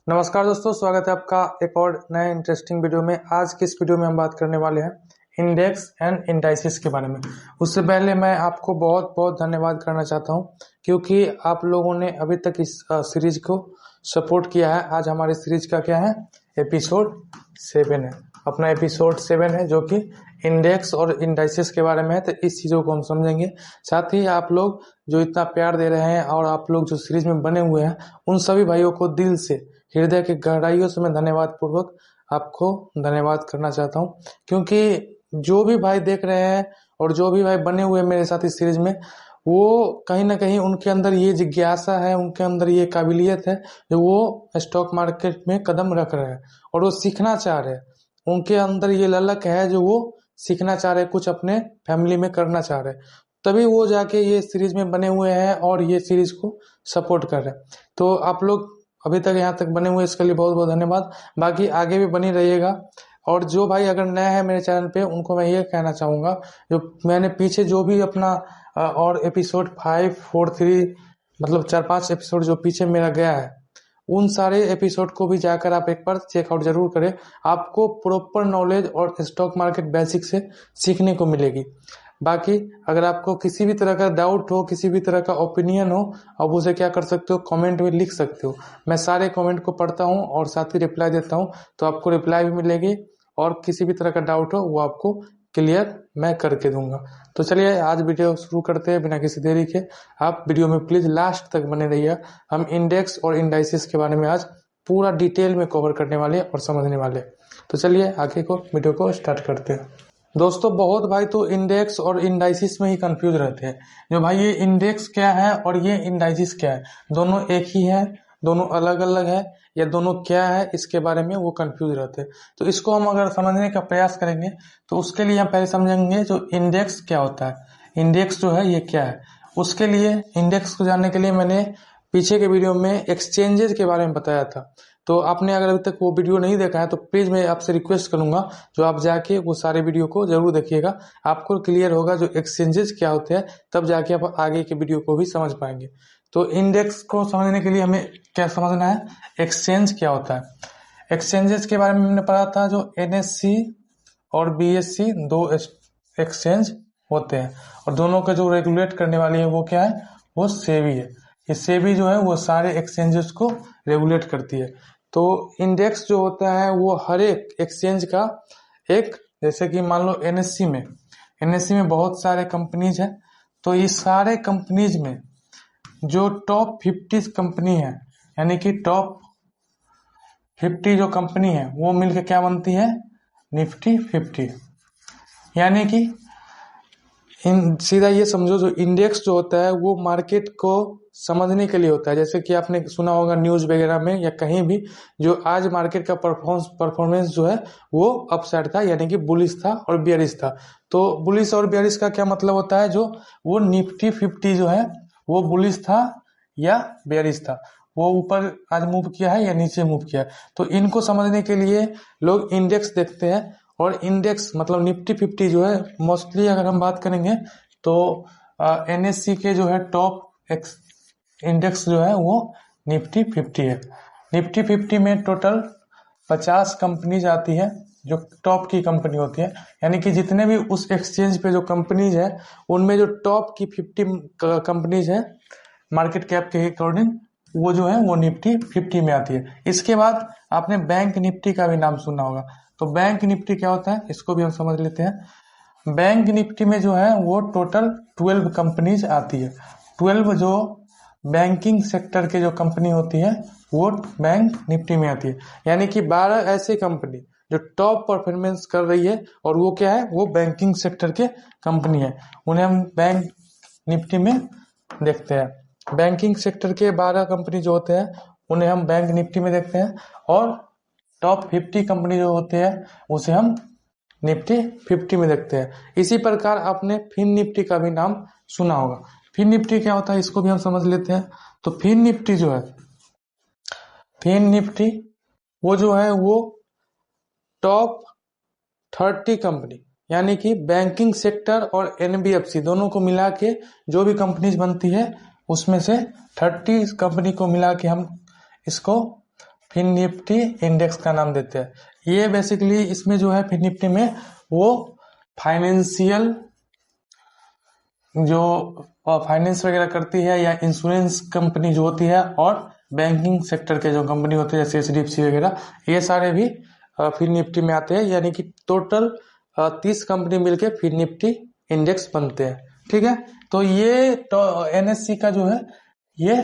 नमस्कार दोस्तों, स्वागत है आपका एक और नए इंटरेस्टिंग वीडियो में। आज की इस वीडियो में हम बात करने वाले हैं इंडेक्स एंड इंडाइसिस के बारे में। उससे पहले मैं आपको बहुत बहुत धन्यवाद करना चाहता हूं, क्योंकि आप लोगों ने अभी तक इस सीरीज को सपोर्ट किया है। आज हमारी सीरीज का क्या है, एपिसोड 7 है। अपना एपिसोड 7 है जो कि इंडेक्स और इंडाइसिस के बारे में है। तो इस चीज़ों को हम समझेंगे। साथ ही आप लोग जो इतना प्यार दे रहे हैं और आप लोग जो सीरीज में बने हुए हैं, उन सभी भाइयों को दिल से, हृदय की गहराइयों से मैं धन्यवाद पूर्वक आपको धन्यवाद करना चाहता हूं। क्योंकि जो भी भाई देख रहे हैं और जो भी भाई बने हुए हैं मेरे साथ इस सीरीज में, वो कहीं ना कहीं उनके अंदर ये जिज्ञासा है, उनके अंदर ये काबिलियत है जो वो स्टॉक मार्केट में कदम रख रहे हैं और वो सीखना चाह रहे हैं। उनके अंदर ये ललक है जो वो सीखना चाह रहे हैं, कुछ अपने फैमिली में करना चाह रहे हैं, तभी वो जाके ये सीरीज में बने हुए हैं और ये सीरीज को सपोर्ट कर रहे हैं। तो आप लोग अभी तक यहाँ तक बने हुए इसके लिए बहुत बहुत धन्यवाद। बाकी आगे भी बनी रहिएगा। और जो भाई अगर नया है मेरे चैनल पे, उनको मैं ये कहना चाहूँगा, जो मैंने पीछे जो भी अपना और एपिसोड 5, 4, 3 मतलब 4-5 एपिसोड जो पीछे मेरा गया है, उन सारे एपिसोड को भी जाकर आप एक बार चेकआउट जरूर करें। आपको प्रॉपर नॉलेज और स्टॉक मार्केट बेसिक से सीखने को मिलेगी। बाकी अगर आपको किसी भी तरह का डाउट हो, किसी भी तरह का ओपिनियन हो, आप उसे क्या कर सकते हो, कमेंट में लिख सकते हो। मैं सारे कमेंट को पढ़ता हूँ और साथ ही रिप्लाई देता हूँ, तो आपको रिप्लाई भी मिलेगी और किसी भी तरह का डाउट हो वो आपको क्लियर मैं करके दूंगा। तो चलिए आज वीडियो शुरू करते हैं बिना किसी देरी के। आप वीडियो में प्लीज लास्ट तक बने रहिए। हम इंडेक्स और इंडाइसिस के बारे में आज पूरा डिटेल में कवर करने वाले और समझने वाले। तो चलिए आगे को वीडियो को स्टार्ट करते हैं। दोस्तों बहुत भाई तो इंडेक्स और इंडाइसिस में ही कंफ्यूज रहते हैं। जो भाई ये इंडेक्स क्या है और ये इंडाइसिस क्या है, दोनों एक ही है, दोनों अलग अलग है, या दोनों क्या है, इसके बारे में वो कंफ्यूज रहते हैं। तो इसको हम अगर समझने का प्रयास करेंगे तो उसके लिए हम पहले समझेंगे जो इंडेक्स क्या होता है। इंडेक्स जो है ये क्या है, उसके लिए इंडेक्स को जानने के लिए मैंने पीछे के वीडियो में एक्सचेंजेस के बारे में बताया था। तो आपने अगर अभी तक वो वीडियो नहीं देखा है तो प्लीज मैं आपसे रिक्वेस्ट करूंगा जो आप जाके वो सारे वीडियो को जरूर देखिएगा। आपको क्लियर होगा जो एक्सचेंजेस क्या होते हैं, तब जाके आप आगे के वीडियो को भी समझ पाएंगे। तो इंडेक्स को समझने के लिए हमें क्या समझना है, एक्सचेंज क्या होता है। एक्सचेंजेस के बारे में हमने पढ़ा था, जो NSE और BSE दो एक्सचेंज होते हैं और दोनों का जो रेगुलेट करने वाली है वो क्या है, वो सेबी है। ये सेबी जो है वो सारे एक्सचेंजेस को रेगुलेट करती है। तो इंडेक्स जो होता है वो हर एक एक्सचेंज का एक, जैसे कि मान लो NSE में बहुत सारे कंपनीज हैं, तो इस सारे कंपनीज में जो टॉप 50 कंपनी है, यानी कि टॉप 50 जो कंपनी है वो मिलकर क्या बनती है, निफ्टी 50। यानी कि सीधा ये समझो जो इंडेक्स जो होता है वो मार्केट को समझने के लिए होता है। जैसे कि आपने सुना होगा न्यूज वगैरह में या कहीं भी, जो आज मार्केट का परफॉर्मेंस जो है वो अपसाइड था, यानी कि बुलिश था और बियरिश था। तो बुलिश और बियरिश का क्या मतलब होता है, जो वो निफ्टी 50 जो है वो बुलिश था या बियरिश था, वो ऊपर आज मूव किया है या नीचे मूव किया है। तो इनको समझने के लिए लोग इंडेक्स देखते हैं। और इंडेक्स मतलब निफ्टी 50 जो है, मोस्टली अगर हम बात करेंगे तो NSE के जो है टॉप इंडेक्स जो है वो निफ्टी 50 है। निफ्टी 50 में टोटल 50 कंपनीज आती है जो टॉप की कंपनी होती है। यानी कि जितने भी उस एक्सचेंज पे जो कंपनीज है, उनमें जो टॉप की 50 कंपनीज है मार्केट कैप के अकॉर्डिंग, वो जो है वो निफ्टी 50 में आती है। इसके बाद आपने बैंक निफ्टी का भी नाम सुना होगा। तो बैंक निफ्टी क्या होता है, इसको भी हम समझ लेते हैं। बैंक निफ्टी में जो है वो टोटल 12 कंपनीज आती है। 12 जो बैंकिंग सेक्टर के जो कंपनी होती है वो बैंक निफ्टी में आती है। यानी कि 12 ऐसे कंपनी जो टॉप परफॉर्मेंस कर रही है और वो क्या है, वो बैंकिंग सेक्टर के कंपनी है, उन्हें हम बैंक निफ्टी में देखते हैं। बैंकिंग सेक्टर के 12 कंपनी जो होते हैं उन्हें हम बैंक निफ्टी में देखते हैं, और टॉप 50 कंपनी जो होते हैं उसे हम निफ्टी 50 में देखते हैं। इसी प्रकार आपने फिन निफ्टी का भी नाम सुना होगा। फिन निफ्टी क्या होता है, इसको भी हम समझ लेते हैं। तो फिन निफ्टी जो है, फिन निफ्टी वो जो है वो टॉप 30 कंपनी, यानी कि बैंकिंग सेक्टर और NBFC दोनों को मिला के जो भी कंपनीज बनती है उसमें से 30 कंपनी को मिला के हम इसको फिन निफ्टी इंडेक्स का नाम देते हैं। ये बेसिकली इसमें जो है फिन निफ्टी में वो फाइनेंशियल जो फाइनेंस वगैरह करती है या इंश्योरेंस कंपनी जो होती है और बैंकिंग सेक्टर के जो कंपनी होते हैं जैसे एचडीएफसी वगैरह, ये सारे भी फिन निफ्टी में आते हैं। यानी कि टोटल 30 कंपनी मिलके फिन निफ्टी इंडेक्स बनते हैं। ठीक है, तो ये एनएससी का जो है ये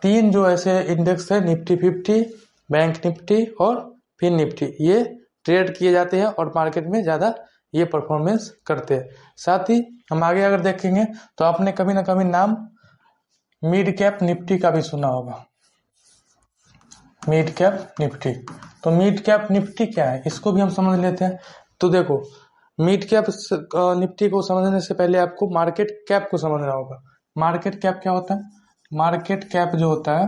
3 जो ऐसे इंडेक्स है, निफ्टी 50, बैंक निफ्टी और फिन निफ्टी, ये ट्रेड किए जाते हैं और मार्केट में ज़्यादा ये परफॉर्मेंस करते हैं। साथ ही हम आगे अगर देखेंगे तो आपने कभी ना कभी नाम मिड कैप निफ्टी का भी सुना होगा। मिड कैप निफ्टी, तो मिड कैप निफ्टी क्या है इसको भी हम समझ लेते हैं। तो देखो, मिड कैप निफ्टी को समझने से पहले आपको मार्केट कैप को समझना होगा। मार्केट कैप क्या होता है? मार्केट कैप जो होता है,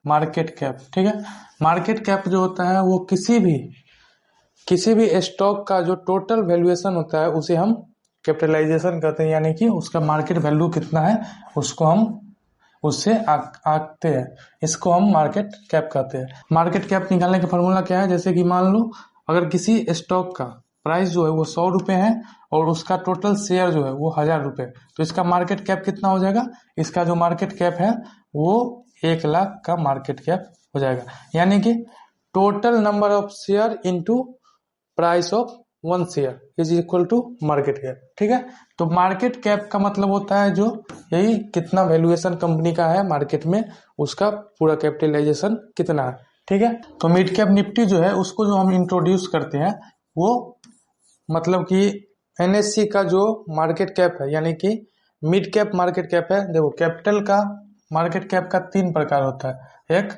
मार्केट कैप, ठीक है, मार्केट कैप जो होता है वो किसी भी स्टॉक का जो टोटल वैल्यूएशन होता है उसे हम कैपिटलाइजेशन कहते हैं। यानी कि उसका मार्केट वैल्यू कितना है उसको हम उससे आंकते हैं, इसको हम मार्केट कैप कहते हैं। मार्केट कैप निकालने का फॉर्मूला क्या है? जैसे कि मान लो अगर किसी स्टॉक का प्राइस जो है वो 100 रुपये है और उसका टोटल शेयर जो है वो 1000 रुपये, तो इसका मार्केट कैप कितना हो जाएगा? इसका जो मार्केट कैप है वो 1 लाख का मार्केट कैप हो जाएगा। यानी कि total number of share into price of 1 share is equal to market cap. ठीक है, तो मार्केट कैप का मतलब होता है जो यही कितना वैल्यूएशन कंपनी का है मार्केट में, उसका पूरा कैपिटलाइजेशन कितना है। ठीक है, तो मिड कैप निफ्टी जो है उसको जो हम इंट्रोड्यूस करते हैं वो मतलब कि एनएससी का जो मार्केट कैप है, यानी कि मिड कैप मार्केट कैप है। देखो, कैपिटल का मार्केट कैप का 3 प्रकार होता है, एक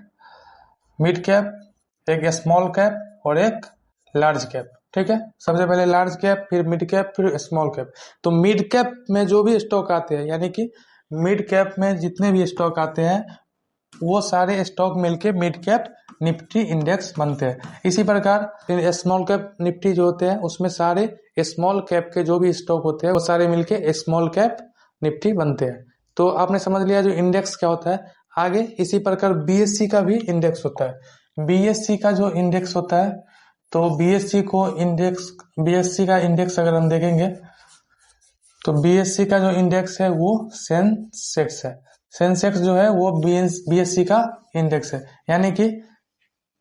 मिड कैप, एक स्मॉल कैप और एक लार्ज कैप। ठीक है, सबसे पहले लार्ज कैप, फिर मिड कैप, फिर स्मॉल कैप। तो मिड कैप में जो भी स्टॉक आते हैं, यानी कि मिड कैप में जितने भी स्टॉक आते हैं वो सारे स्टॉक मिलके मिड कैप निफ्टी इंडेक्स बनते हैं। इसी प्रकार स्मॉल कैप निफ्टी जो होते हैं उसमें सारे स्मॉल कैप के जो भी स्टॉक होते हैं वो सारे मिलके स्मॉल कैप निफ्टी बनते हैं। तो आपने समझ लिया जो इंडेक्स क्या होता है। आगे इसी प्रकार बीएससी का भी इंडेक्स होता है। बीएससी का जो इंडेक्स होता है, तो बीएससी का इंडेक्स अगर हम देखेंगे तो बीएससी का जो इंडेक्स है वो सेंसेक्स है। सेंसेक्स जो है वो बीएससी का इंडेक्स है। यानी कि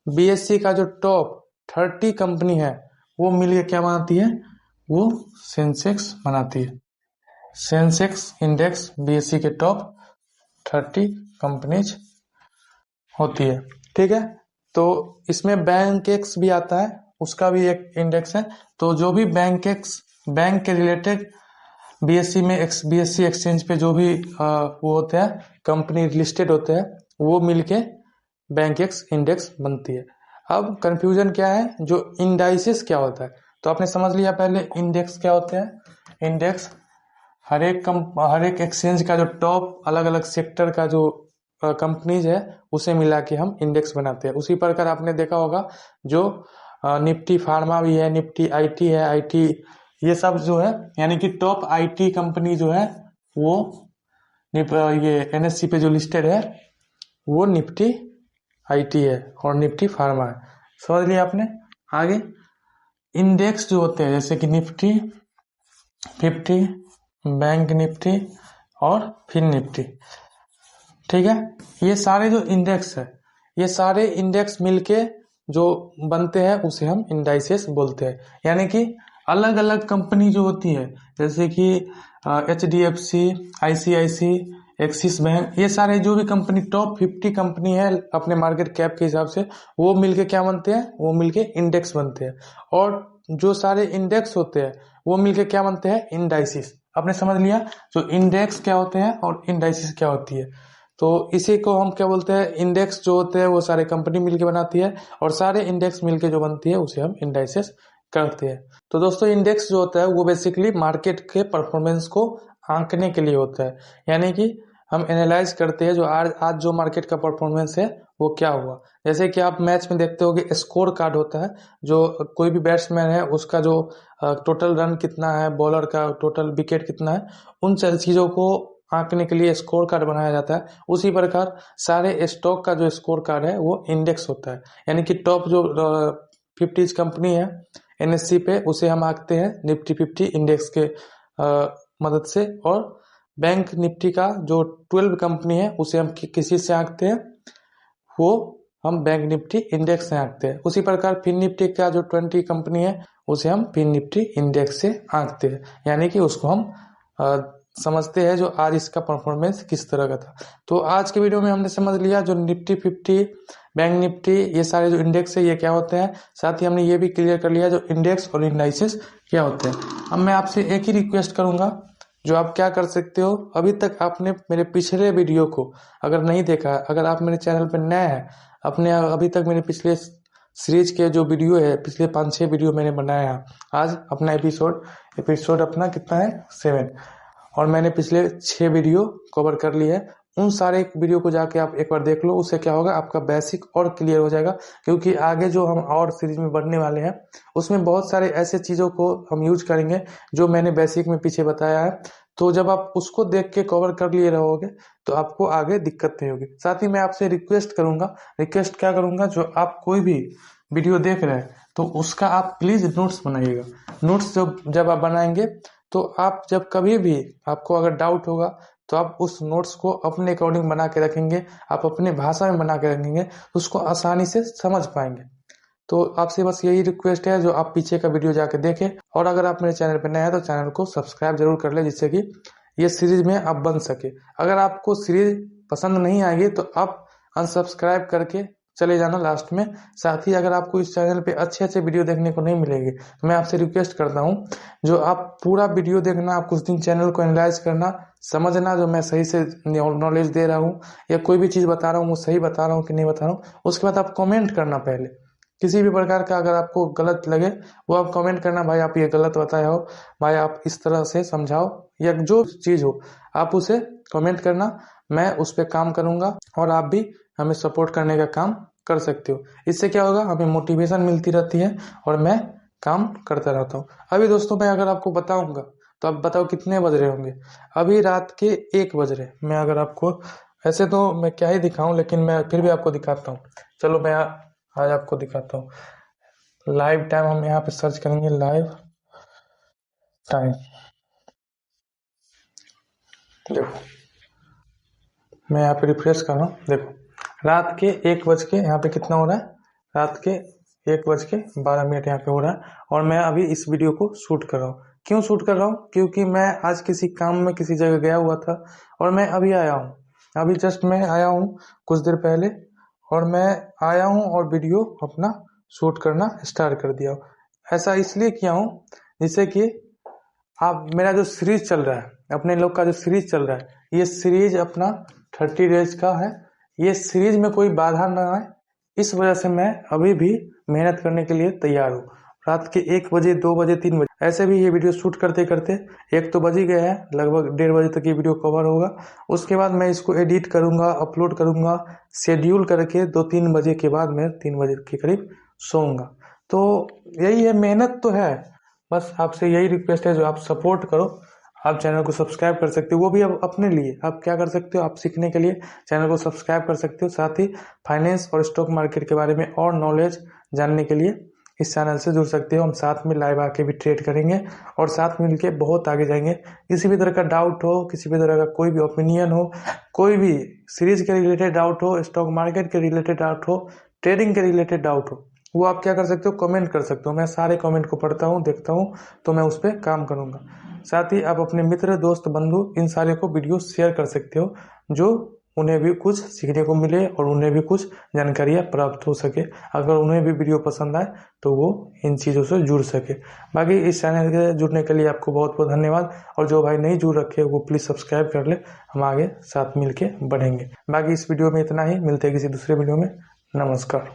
बीएससी का जो टॉप 30 कंपनी है वो मिलकर क्या बनाती है? वो सेंसेक्स बनाती है। सेंसेक्स इंडेक्स बीएससी के टॉप 30 कंपनीज होती है। ठीक है, तो इसमें बैंकेक्स भी आता है, उसका भी एक इंडेक्स है। तो जो भी बैंक के रिलेटेड बीएससी एक्सचेंज पे जो भी वो होते हैं कंपनी लिस्टेड होते हैं वो मिलके बैंकेक्स इंडेक्स बनती है। अब कंफ्यूजन क्या है, जो इंडाइसेस क्या होता है? तो आपने समझ लिया पहले इंडेक्स क्या होते हैं। इंडेक्स हर एक एक्सचेंज का जो टॉप अलग अलग सेक्टर का जो कंपनीज है उसे मिला के हम इंडेक्स बनाते हैं। उसी प्रकार आपने देखा होगा जो निफ्टी फार्मा भी है, निफ्टी आईटी है, आईटी ये सब जो है, यानी कि टॉप आईटी कंपनी जो है वो ये एनएससी पे जो लिस्टेड है वो निफ्टी आईटी है और निफ्टी फार्मा है। समझ लिया आपने। आगे इंडेक्स जो होते हैं जैसे कि निफ्टी 50, बैंक निफ्टी और फिन निफ्टी। ठीक है, ये सारे जो इंडेक्स है, ये सारे इंडेक्स मिलके जो बनते हैं उसे हम इंडाइसेस बोलते हैं। यानी कि अलग अलग कंपनी जो होती है जैसे कि एचडीएफसी, आईसीआईसी, एक्सिस बैंक, ये सारे जो भी कंपनी टॉप 50 कंपनी है अपने मार्केट कैप के हिसाब से, वो मिलके क्या बनते हैं? वो मिलके इंडेक्स बनते हैं। और जो सारे इंडेक्स होते हैं वो मिलके क्या बनते हैं? इंडाइसिस। आपने समझ लिया जो इंडेक्स क्या होते हैं और इंडाइसिस क्या होती है। तो इसी को हम क्या बोलते हैं? इंडेक्स जो होते हैं वो सारे कंपनी मिलके बनाती है और सारे इंडेक्स मिलके जो बनती है उसे हम इंडाइसेस करते हैं। तो दोस्तों, इंडेक्स जो होता है वो बेसिकली मार्केट के परफॉर्मेंस को आंकने के लिए होता है। यानी कि हम एनालाइज करते हैं जो आज जो मार्केट का परफॉर्मेंस है वो क्या हुआ। जैसे कि आप मैच में देखते होगे स्कोर कार्ड होता है, जो कोई भी बैट्समैन है उसका जो टोटल रन कितना है, बॉलर का टोटल विकेट कितना है, उन सारी चीज़ों को आंकने के लिए स्कोर कार्ड बनाया जाता है, उसी प्रकार सारे स्टॉक का जो स्कोर कार्ड है वो इंडेक्स होता है। यानी कि टॉप जो 50 कंपनी है NSE पे, उसे हम आंकते हैं निफ्टी 50 इंडेक्स के मदद से। और बैंक निफ्टी का जो 12 कंपनी है उसे हम किसी से आंकते हैं, वो हम बैंक निफ्टी इंडेक्स से आंकते हैं। उसी प्रकार फिन निफ्टी का जो 20 कंपनी है उसे हम फिन निफ्टी इंडेक्स से आंकते हैं। यानी कि उसको हम समझते हैं जो आज इसका परफॉर्मेंस किस तरह का था। तो आज के वीडियो में हमने समझ लिया जो निफ्टी 50, बैंक निफ्टी, ये सारे जो इंडेक्स है ये क्या होते हैं। साथ ही हमने ये भी क्लियर कर लिया जो इंडेक्स और इंडाइसेस क्या होते हैं। अब मैं आपसे एक ही रिक्वेस्ट करूंगा, जो आप क्या कर सकते हो, अभी तक आपने मेरे पिछले वीडियो को अगर नहीं देखा है, अगर आप मेरे चैनल पर नए हैं, अपने अभी तक मेरे पिछले सीरीज के जो वीडियो है, पिछले 5-6 वीडियो मैंने बनाया है। आज अपना एपिसोड अपना कितना है 7, और मैंने पिछले 6 वीडियो कवर कर लिए है। उन सारे वीडियो को जाके आप एक बार देख लो, उससे क्या होगा आपका बेसिक और क्लियर हो जाएगा। क्योंकि आगे जो हम और सीरीज में बढ़ने वाले हैं उसमें बहुत सारे ऐसे चीज़ों को हम यूज करेंगे जो मैंने बेसिक में पीछे बताया है। तो जब आप उसको देख के कवर कर लिए रहोगे तो आपको आगे दिक्कत नहीं होगी। साथ ही मैं आपसे रिक्वेस्ट क्या करूँगा, जो आप कोई भी वीडियो देख रहे हैं तो उसका आप प्लीज़ नोट्स बनाइएगा। नोट्स जब आप बनाएंगे तो आप जब कभी भी आपको अगर डाउट होगा तो आप उस नोट्स को अपने अकॉर्डिंग बना के रखेंगे, आप अपने भाषा में बना के रखेंगे, तो उसको आसानी से समझ पाएंगे। तो आपसे बस यही रिक्वेस्ट है जो आप पीछे का वीडियो जाके देखें, और अगर आप मेरे चैनल पर नए हैं तो चैनल को सब्सक्राइब जरूर कर ले, जिससे कि ये सीरीज में आप बन सके। अगर आपको सीरीज पसंद नहीं आएगी तो आप अनसब्सक्राइब करके चले जाना लास्ट में। साथ ही अगर आपको इस चैनल पे अच्छे वीडियो देखने को नहीं मिलेंगे तो मैं आपसे रिक्वेस्ट करता हूँ जो आप पूरा वीडियो देखना, आप कुछ दिन चैनल को एनालाइज करना, समझना जो मैं सही से नॉलेज दे रहा हूँ या कोई भी चीज़ बता रहा हूँ वो सही बता रहा हूँ कि नहीं बता रहा हूँ। उसके बाद आप कमेंट करना, पहले किसी भी प्रकार का अगर आपको गलत लगे वो आप कमेंट करना, भाई आप ये गलत बताया हो, भाई आप इस तरह से समझाओ, या जो चीज़ हो आप उसे कमेंट करना। मैं उस पर काम करूँगा और आप भी हमें सपोर्ट करने का काम कर सकते हो। इससे क्या होगा, हमें मोटिवेशन मिलती रहती है और मैं काम करता रहता हूँ। अभी दोस्तों मैं अगर आपको बताऊंगा तो आप बताओ कितने बज रहे होंगे। अभी रात के 1 बज रहे। मैं अगर आपको, ऐसे तो मैं क्या ही दिखाऊं, लेकिन मैं फिर भी आपको दिखाता हूँ। चलो मैं आज आपको दिखाता हूँ लाइव टाइम। हम यहाँ पे सर्च करेंगे लाइव टाइम। देखो मैं यहाँ पे रिफ्रेश कर रहा हूँ, देखो रात के 1 बज के यहाँ पे कितना हो रहा है, रात के 1:12 यहाँ पे हो रहा है। और मैं अभी इस वीडियो को शूट कर रहा हूँ। क्यों शूट कर रहा हूँ, क्योंकि मैं आज किसी काम में किसी जगह गया हुआ था और मैं अभी आया हूँ, अभी जस्ट मैं आया हूँ कुछ देर पहले, और मैं आया हूँ और वीडियो अपना शूट करना स्टार्ट कर दिया हूँ। ऐसा इसलिए किया हूँ जिससे कि आप, मेरा जो सीरीज चल रहा है, अपने लोग का जो सीरीज चल रहा है, ये सीरीज अपना 30 डेज का है। ये सीरीज में कोई बाधा ना आए, इस वजह से मैं अभी भी मेहनत करने के लिए तैयार हूँ। रात के 1 बजे, 2 बजे, 3 बजे, ऐसे भी ये वीडियो शूट करते करते 1 तो बज ही गया है, लगभग 1:30 बजे तक ये वीडियो कवर होगा। उसके बाद मैं इसको एडिट करूँगा, अपलोड करूँगा, शेड्यूल करके 2-3 बजे के बाद मैं 3 बजे के करीब सोऊंगा। तो यही है, मेहनत तो है। बस आपसे यही रिक्वेस्ट है जो आप सपोर्ट करो। आप चैनल को सब्सक्राइब कर सकते हो, वो भी अब अपने लिए आप क्या कर सकते हो, आप सीखने के लिए चैनल को सब्सक्राइब कर सकते हो। साथ ही फाइनेंस और स्टॉक मार्केट के बारे में और नॉलेज जानने के लिए इस चैनल से जुड़ सकते हो। हम साथ में लाइव आके भी ट्रेड करेंगे और साथ में मिलके बहुत आगे जाएंगे। किसी भी तरह का डाउट हो, किसी भी तरह का कोई भी ओपिनियन हो, कोई भी सीरीज के रिलेटेड डाउट हो, स्टॉक मार्केट के रिलेटेड डाउट हो, ट्रेडिंग के रिलेटेड डाउट हो, वो आप क्या कर सकते हो, कमेंट कर सकते हो। मैं सारे कमेंट को पढ़ता हूँ, देखता हूँ, तो मैं उस पर काम करूँगा। साथ ही आप अपने मित्र, दोस्त, बंधु, इन सारे को वीडियो शेयर कर सकते हो, जो उन्हें भी कुछ सीखने को मिले और उन्हें भी कुछ जानकारियाँ प्राप्त हो सके। अगर उन्हें भी वीडियो पसंद आए तो वो इन चीज़ों से जुड़ सके। बाकी इस चैनल के जुड़ने के लिए आपको बहुत बहुत धन्यवाद। और जो भाई नहीं जुड़ रखे वो प्लीज़ सब्सक्राइब कर ले, हम आगे साथ मिल के बढ़ेंगे। बाकी इस वीडियो में इतना ही, मिलते हैं किसी दूसरे वीडियो में। नमस्कार।